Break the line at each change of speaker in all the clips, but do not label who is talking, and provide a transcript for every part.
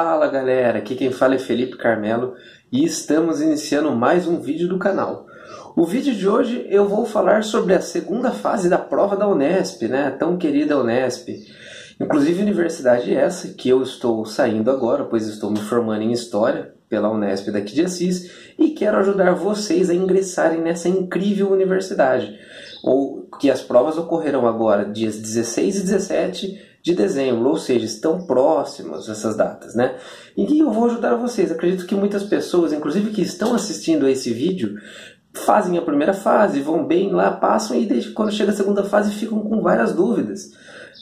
Fala galera, aqui quem fala é Felipe Carmelo e estamos iniciando mais um vídeo do canal. O vídeo de hoje eu vou falar sobre a segunda fase da prova da Unesp, né? A tão querida Unesp. Inclusive universidade essa que eu estou saindo agora, pois estou me formando em História pela Unesp daqui de Assis e quero ajudar vocês a ingressarem nessa incrível universidade. Ou que as provas ocorrerão agora dias 16 e 17 de dezembro, ou seja, estão próximas essas datas, né? E eu vou ajudar vocês. Acredito que muitas pessoas, inclusive que estão assistindo a esse vídeo, fazem a primeira fase, vão bem lá, passam e quando chega a segunda fase ficam com várias dúvidas,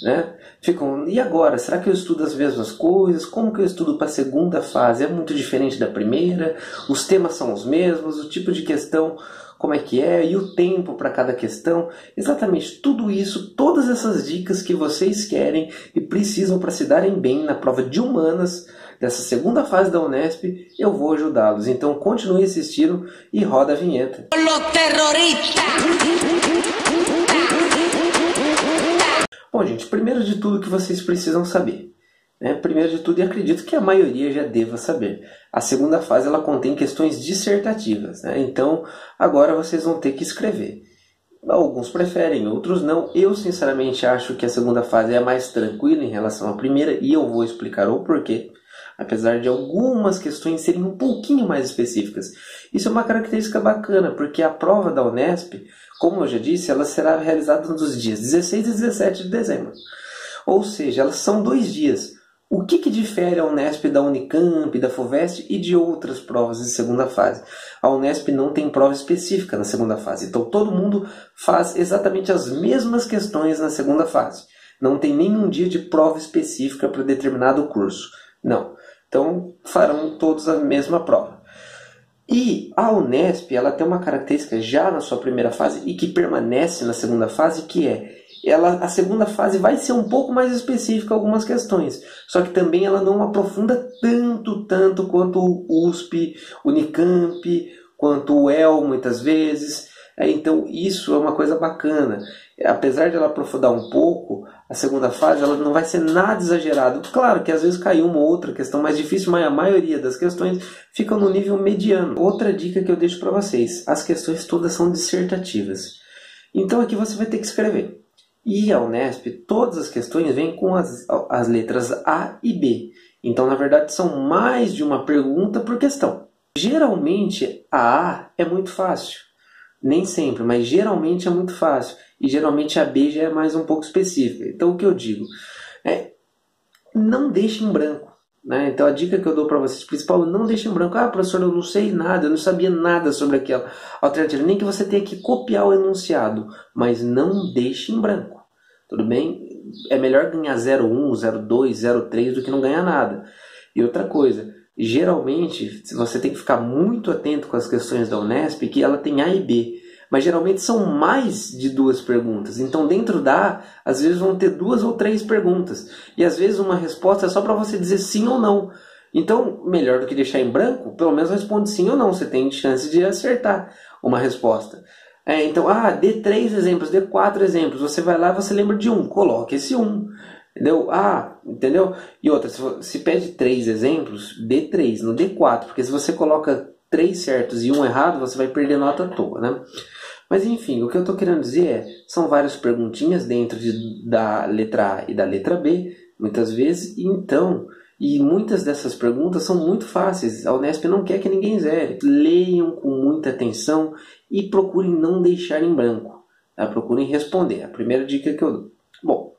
né? Ficam, e agora? Será que eu estudo as mesmas coisas? Como que eu estudo para a segunda fase? É muito diferente da primeira? Os temas são os mesmos? O tipo de questão, como é que é? E o tempo para cada questão? Exatamente tudo isso, todas essas dicas que vocês querem e precisam para se darem bem na prova de humanas dessa segunda fase da Unesp, eu vou ajudá-los. Então continue assistindo e roda a vinheta. Bom, gente, primeiro de tudo que vocês precisam saber, né? Primeiro de tudo, e acredito que a maioria já deva saber, a segunda fase ela contém questões dissertativas, né? Então, agora vocês vão ter que escrever. Alguns preferem, outros não. Eu, sinceramente, acho que a segunda fase é a mais tranquila em relação à primeira e eu vou explicar o porquê. Apesar de algumas questões serem um pouquinho mais específicas. Isso é uma característica bacana, porque a prova da Unesp, como eu já disse, ela será realizada nos dias 16 e 17 de dezembro. Ou seja, elas são 2 dias. O que difere a Unesp da Unicamp, da FUVEST e de outras provas de segunda fase? A Unesp não tem prova específica na segunda fase, então todo mundo faz exatamente as mesmas questões na segunda fase. Não tem nenhum dia de prova específica para determinado curso. Não. Então farão todos a mesma prova. E a Unesp ela tem uma característica já na sua primeira fase e que permanece na segunda fase, que é a segunda fase vai ser um pouco mais específica em algumas questões. Só que também ela não aprofunda tanto quanto o USP, Unicamp, quanto o UEL muitas vezes. Então isso é uma coisa bacana. Apesar de ela aprofundar um pouco, a segunda fase ela não vai ser nada exagerado. Claro que às vezes cai uma ou outra questão mais difícil, mas a maioria das questões ficam no nível mediano. Outra dica que eu deixo para vocês, as questões todas são dissertativas. Então aqui você vai ter que escrever. E a Unesp, todas as questões vêm com as letras A e B. Então na verdade são mais de uma pergunta por questão. Geralmente a A é muito fácil. Nem sempre, mas geralmente é muito fácil. E geralmente a B já é mais um pouco específica. Então o que eu digo é, não deixe em branco, né? Então a dica que eu dou para vocês, principal, não deixe em branco. Ah, professor, eu não sei nada, eu não sabia nada sobre aquela alternativa. Nem que você tenha que copiar o enunciado, mas não deixe em branco. Tudo bem? É melhor ganhar 0,1, 0,2, 0,3 do que não ganhar nada. E outra coisa, geralmente você tem que ficar muito atento com as questões da Unesp, que ela tem A e B. Mas geralmente são mais de 2 perguntas. Então dentro da A, às vezes vão ter 2 ou 3 perguntas. E às vezes uma resposta é só para você dizer sim ou não. Então, melhor do que deixar em branco, pelo menos responde sim ou não. Você tem chance de acertar uma resposta. Então, dê 3 exemplos, dê 4 exemplos. Você vai lá e você lembra de um. Coloque esse um. Entendeu? Entendeu? E outra, se pede 3 exemplos, dê 3, não dê 4. Porque se você coloca 3 certos e um errado, você vai perder nota à toa, né? Mas enfim, o que eu estou querendo dizer são várias perguntinhas dentro da letra A e da letra B, muitas vezes, e muitas dessas perguntas são muito fáceis. A Unesp não quer que ninguém zere. Leiam com muita atenção e procurem não deixar em branco, tá? Procurem responder. A primeira dica que eu dou. Bom,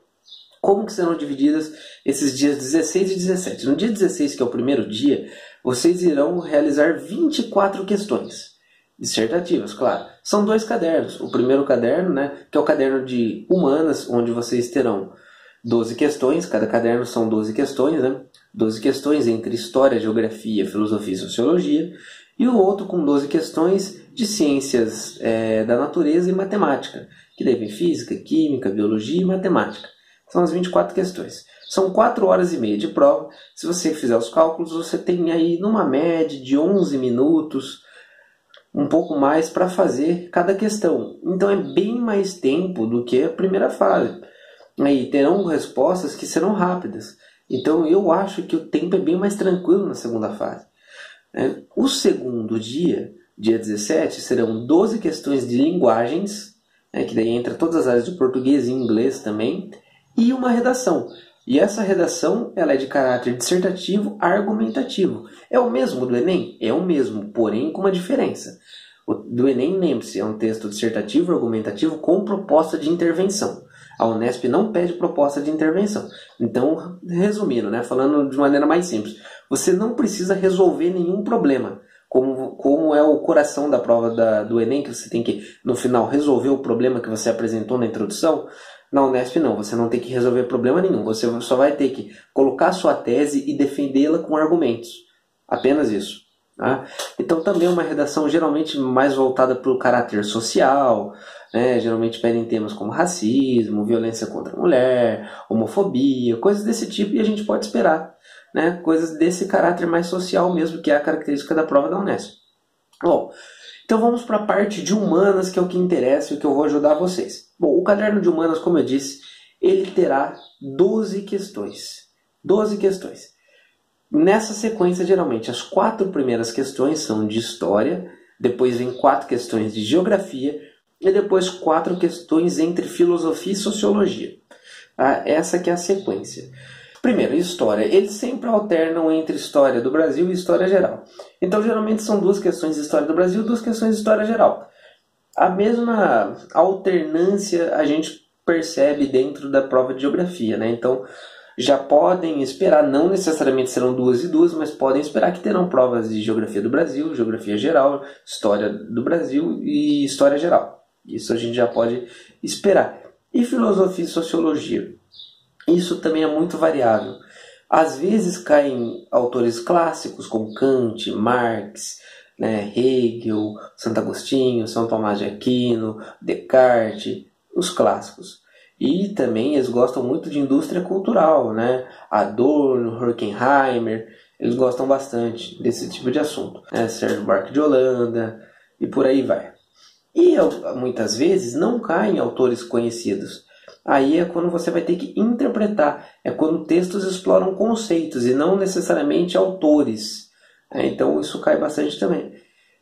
como que serão divididas esses dias 16 e 17? No dia 16, que é o primeiro dia, vocês irão realizar 24 questões dissertativas, claro. São 2 cadernos. O primeiro caderno, né, que é o caderno de humanas, onde vocês terão 12 questões. Cada caderno são 12 questões, né? 12 questões entre História, Geografia, Filosofia e Sociologia. E o outro com 12 questões de Ciências da Natureza e Matemática, que devem Física, Química, Biologia e Matemática. São as 24 questões. São 4 horas e meia de prova. Se você fizer os cálculos, você tem aí numa média de 11 minutos, um pouco mais para fazer cada questão. Então é bem mais tempo do que a primeira fase. Aí terão respostas que serão rápidas. Então eu acho que o tempo é bem mais tranquilo na segunda fase. O segundo dia 17, serão 12 questões de linguagens, que daí entra todas as áreas de português e inglês também, e uma redação. E essa redação ela é de caráter dissertativo argumentativo. É o mesmo do Enem? É o mesmo, porém com uma diferença. O do Enem, lembre-se, é um texto dissertativo argumentativo com proposta de intervenção. A Unesp não pede proposta de intervenção. Então, resumindo, falando de maneira mais simples, você não precisa resolver nenhum problema. Como é o coração da prova do Enem, que você tem que, no final, resolver o problema que você apresentou na introdução. Na Unesp não, você não tem que resolver problema nenhum. Você só vai ter que colocar a sua tese e defendê-la com argumentos. Apenas isso. Tá? Então também é uma redação geralmente mais voltada para o caráter social. Geralmente pedem temas como racismo, violência contra a mulher, homofobia, coisas desse tipo, e a gente pode esperar. Coisas desse caráter mais social mesmo, que é a característica da prova da Unesp. Bom, então vamos para a parte de humanas, que é o que interessa e o que eu vou ajudar vocês. Bom, o caderno de humanas, como eu disse, ele terá 12 questões. 12 questões. Nessa sequência, geralmente, as 4 primeiras questões são de história, depois vem 4 questões de geografia e depois 4 questões entre filosofia e sociologia. Essa que é a sequência. Primeiro, história. Eles sempre alternam entre história do Brasil e história geral. Então, geralmente, são 2 questões de história do Brasil e 2 questões de história geral. A mesma alternância a gente percebe dentro da prova de geografia. Então, já podem esperar, não necessariamente serão 2 e 2, mas podem esperar que terão provas de geografia do Brasil, geografia geral, história do Brasil e história geral. Isso a gente já pode esperar. E filosofia e sociologia? Isso também é muito variável. Às vezes caem autores clássicos como Kant, Marx, Hegel, Santo Agostinho, São Tomás de Aquino, Descartes, os clássicos. E também eles gostam muito de indústria cultural, Adorno, Horkheimer, eles gostam bastante desse tipo de assunto. Sérgio Buarque de Holanda e por aí vai. E muitas vezes não caem autores conhecidos. Aí é quando você vai ter que interpretar. É quando textos exploram conceitos e não necessariamente autores. Então isso cai bastante também.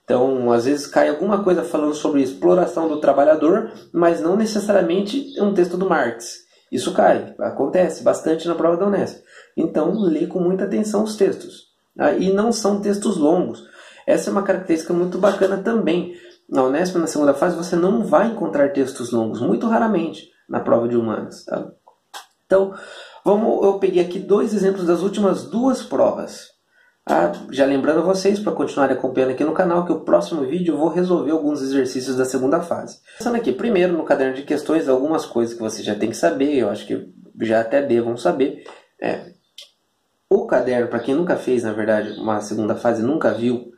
Então, às vezes cai alguma coisa falando sobre exploração do trabalhador, mas não necessariamente um texto do Marx. Isso cai, acontece bastante na prova da Unesp. Então, lê com muita atenção os textos. E não são textos longos. Essa é uma característica muito bacana também. Na Unesp, na segunda fase, você não vai encontrar textos longos, muito raramente, na prova de humanas. Então, eu peguei aqui 2 exemplos das últimas 2 provas. Já lembrando a vocês, para continuarem acompanhando aqui no canal, que o próximo vídeo eu vou resolver alguns exercícios da segunda fase. Pensando aqui, primeiro no caderno de questões, algumas coisas que você já tem que saber, eu acho que já até devam saber. O caderno, para quem nunca fez, na verdade, uma segunda fase, nunca viu,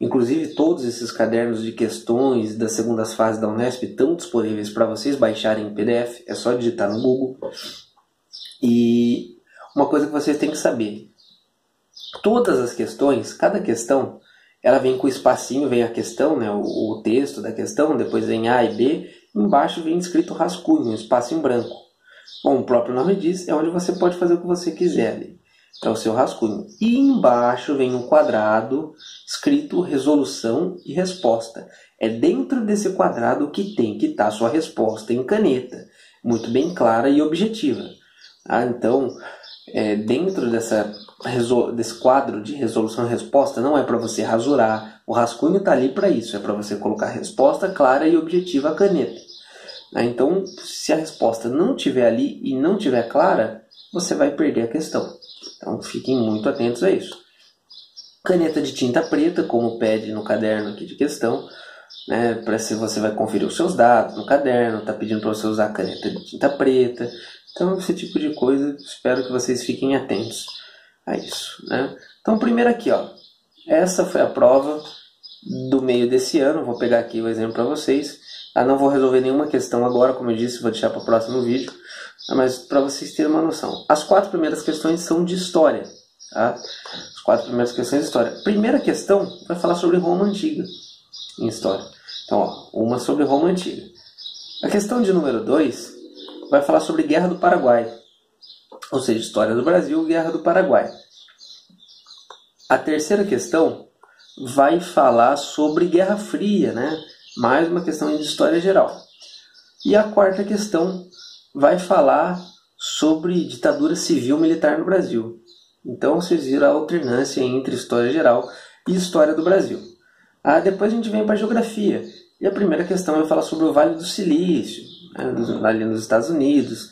inclusive todos esses cadernos de questões das segundas fases da Unesp estão disponíveis para vocês baixarem em PDF, é só digitar no Google. E uma coisa que vocês têm que saber, todas as questões, cada questão, ela vem com o espacinho, vem a questão, o texto da questão, depois vem A e B, embaixo vem escrito rascunho, um espaço em branco. Bom, o próprio nome diz, é onde você pode fazer o que você quiser ali. É o seu rascunho. E embaixo vem um quadrado escrito resolução e resposta. É dentro desse quadrado que tem que estar a sua resposta em caneta, muito bem clara e objetiva. Então, dentro desse quadro de resolução e resposta, não é para você rasurar. O rascunho está ali para isso, é para você colocar a resposta clara e objetiva à caneta. Então, se a resposta não estiver ali e não estiver clara, você vai perder a questão. Então, fiquem muito atentos a isso. Caneta de tinta preta, como pede no caderno aqui de questão, para se você vai conferir os seus dados no caderno, está pedindo para você usar caneta de tinta preta. Então, esse tipo de coisa, espero que vocês fiquem atentos a isso. Então, primeiro aqui, essa foi a prova do meio desse ano. Vou pegar aqui o exemplo para vocês. Não vou resolver nenhuma questão agora, como eu disse, vou deixar para o próximo vídeo. Mas para vocês terem uma noção. As 4 primeiras questões são de história. As 4 primeiras questões de história. Primeira questão vai falar sobre Roma Antiga em história. Então, uma sobre Roma Antiga. A questão de número 2 vai falar sobre Guerra do Paraguai. ou seja, História do Brasil, Guerra do Paraguai. A terceira questão vai falar sobre Guerra Fria, né? Mais uma questão de história geral. E a quarta questão vai falar sobre ditadura civil-militar no Brasil. Então vocês viram a alternância entre história geral e história do Brasil. Depois a gente vem para a geografia. E a primeira questão vai falar sobre o Vale do Silício, né, ali nos Estados Unidos.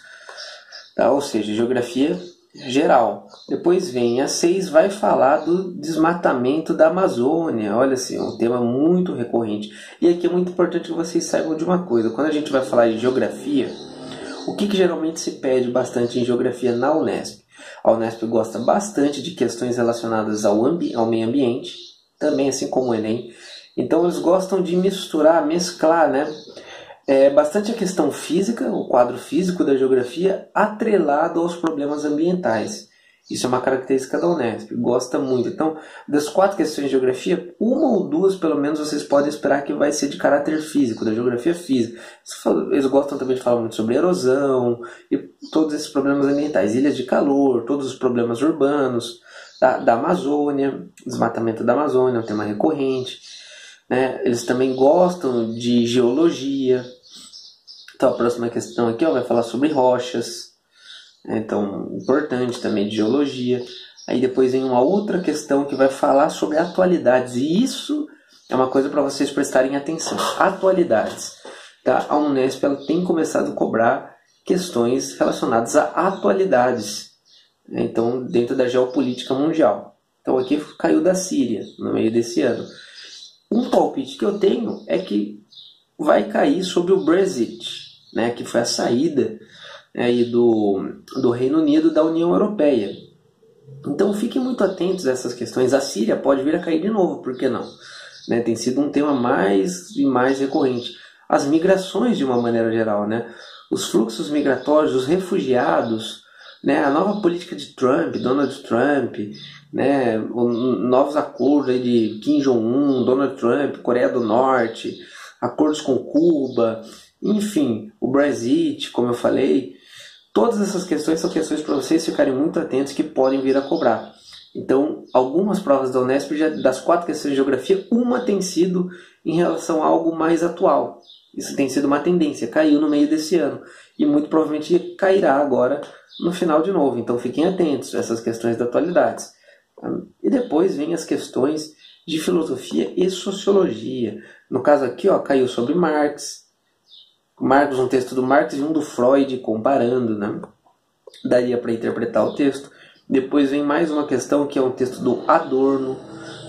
Tá? Ou seja, geografia geral. Depois vem a 6, vai falar do desmatamento da Amazônia. Olha assim, é um tema muito recorrente. E aqui é muito importante que vocês saibam de uma coisa. Quando a gente vai falar de geografia, o que geralmente se pede bastante em geografia na Unesp? A Unesp gosta bastante de questões relacionadas ao meio ambiente, também assim como o Enem. Então eles gostam de mesclar, né? Bastante a questão física, o quadro físico da geografia, atrelado aos problemas ambientais. Isso é uma característica da Unesp, gosta muito. Então, das 4 questões de geografia, uma ou duas, pelo menos, vocês podem esperar que vai ser de caráter físico, da geografia física. Eles gostam também de falar muito sobre erosão e todos esses problemas ambientais, ilhas de calor, todos os problemas urbanos, da Amazônia, desmatamento da Amazônia, é um tema recorrente. Né? Eles também gostam de geologia. Então, a próxima questão aqui vai falar sobre rochas. Então, importante também de geologia. Aí depois vem uma outra questão que vai falar sobre atualidades. E isso é uma coisa para vocês prestarem atenção. Atualidades. Tá? A Unesp ela tem começado a cobrar questões relacionadas a atualidades. Então, dentro da geopolítica mundial. Então, aqui caiu da Síria, no meio desse ano. Um palpite que eu tenho é que vai cair sobre o Brexit, né? Que foi a saída aí do Reino Unido da União Europeia. Então fiquem muito atentos a essas questões. A Síria pode vir a cair de novo, por que não? Né? Tem sido um tema mais e mais recorrente. As migrações de uma maneira geral, né? Os fluxos migratórios, os refugiados, né? A nova política de Trump, Donald Trump, né? Novos acordos aí de Kim Jong-un, Donald Trump, Coreia do Norte, acordos com Cuba, enfim, o Brexit, como eu falei. Todas essas questões são questões para vocês ficarem muito atentos que podem vir a cobrar. Então, algumas provas da Unesp, das 4 questões de geografia, uma tem sido em relação a algo mais atual. Isso tem sido uma tendência, caiu no meio desse ano. E muito provavelmente cairá agora no final de novo. Então, fiquem atentos a essas questões da atualidade. E depois vem as questões de filosofia e sociologia. No caso aqui, caiu sobre Marx, um texto do Marx e um do Freud comparando, né? Daria para interpretar o texto. Depois vem mais uma questão que é um texto do Adorno,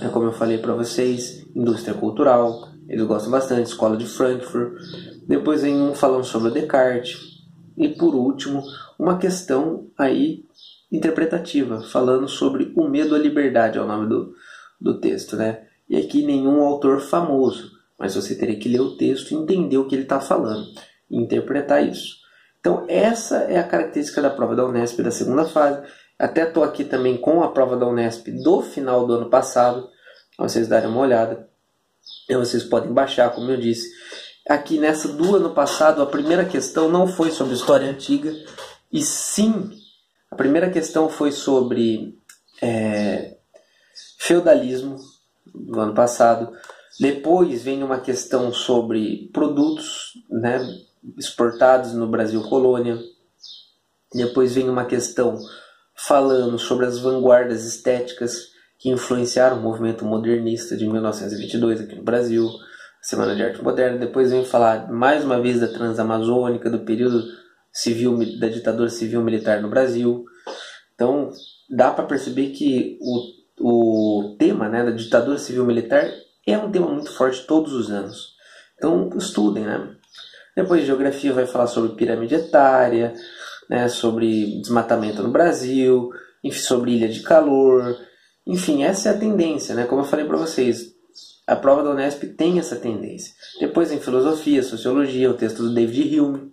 né? Como eu falei para vocês, indústria cultural, eles gostam bastante, escola de Frankfurt. Depois vem um falando sobre o Descartes. E por último, uma questão aí interpretativa, falando sobre o medo à liberdade, é o nome do texto, né? E aqui nenhum autor famoso, mas você teria que ler o texto e entender o que ele está falando e interpretar isso. Então essa é a característica da prova da Unesp da segunda fase. Até estou aqui também com a prova da Unesp do final do ano passado, para vocês darem uma olhada. E vocês podem baixar, como eu disse. Aqui nessa do ano passado, a primeira questão não foi sobre história antiga, e sim, a primeira questão foi sobre feudalismo do ano passado. Depois vem uma questão sobre produtos, né, exportados no Brasil colônia. Depois vem uma questão falando sobre as vanguardas estéticas que influenciaram o movimento modernista de 1922 aqui no Brasil, a Semana de Arte Moderna. Depois vem falar mais uma vez da Transamazônica, do período civil, da ditadura civil-militar no Brasil. Então dá para perceber que o tema, né, da ditadura civil-militar é um tema muito forte todos os anos. Então estudem, né? Depois de geografia vai falar sobre pirâmide etária, né, sobre desmatamento no Brasil, enfim, sobre ilha de calor. Enfim, essa é a tendência, né? Como eu falei para vocês, a prova da Unesp tem essa tendência. Depois em filosofia, sociologia, o texto do David Hume.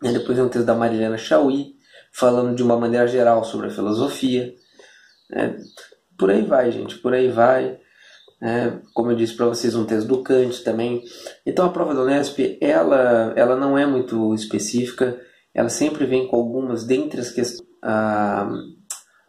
Depois vem um texto da Marilena Chauí, falando de uma maneira geral sobre a filosofia. Por aí vai, gente, por aí vai. Como eu disse para vocês, um texto do Kant também. Então a prova da Unesp, ela não é muito específica, ela sempre vem com algumas dentre as questões. a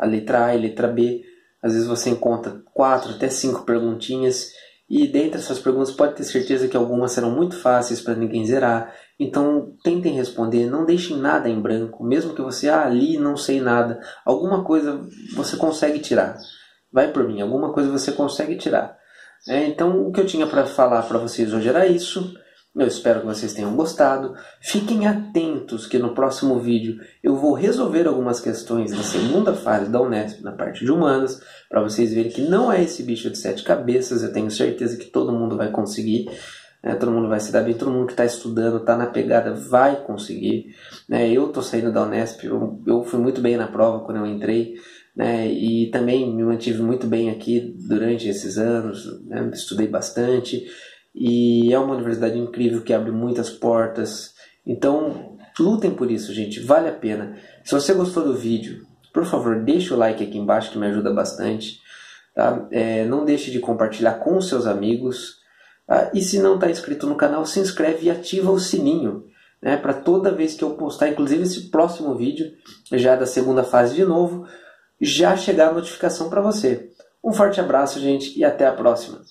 letra A e letra B. Às vezes você encontra 4 até 5 perguntinhas, e dentre essas perguntas pode ter certeza que algumas serão muito fáceis para ninguém zerar. Então tentem responder, não deixem nada em branco, mesmo que você ali não sei nada, alguma coisa você consegue tirar. Vai por mim, alguma coisa você consegue tirar. Então o que eu tinha para falar para vocês hoje era isso. Eu espero que vocês tenham gostado. Fiquem atentos que no próximo vídeo eu vou resolver algumas questões da segunda fase da Unesp na parte de humanas, para vocês verem que não é esse bicho de 7 cabeças. Eu tenho certeza que todo mundo vai conseguir, todo mundo vai se dar bem, todo mundo que está estudando, está na pegada, vai conseguir. Eu estou saindo da Unesp, eu fui muito bem na prova quando eu entrei, e também me mantive muito bem aqui durante esses anos, estudei bastante. E é uma universidade incrível que abre muitas portas. Então lutem por isso, gente, vale a pena. Se você gostou do vídeo, por favor, deixe o like aqui embaixo que me ajuda bastante, tá? Não deixe de compartilhar com os seus amigos, tá? E se não está inscrito no canal, se inscreve e ativa o sininho, para toda vez que eu postar, inclusive esse próximo vídeo, já da segunda fase de novo, já chegar a notificação para você. Um forte abraço, gente, e até a próxima.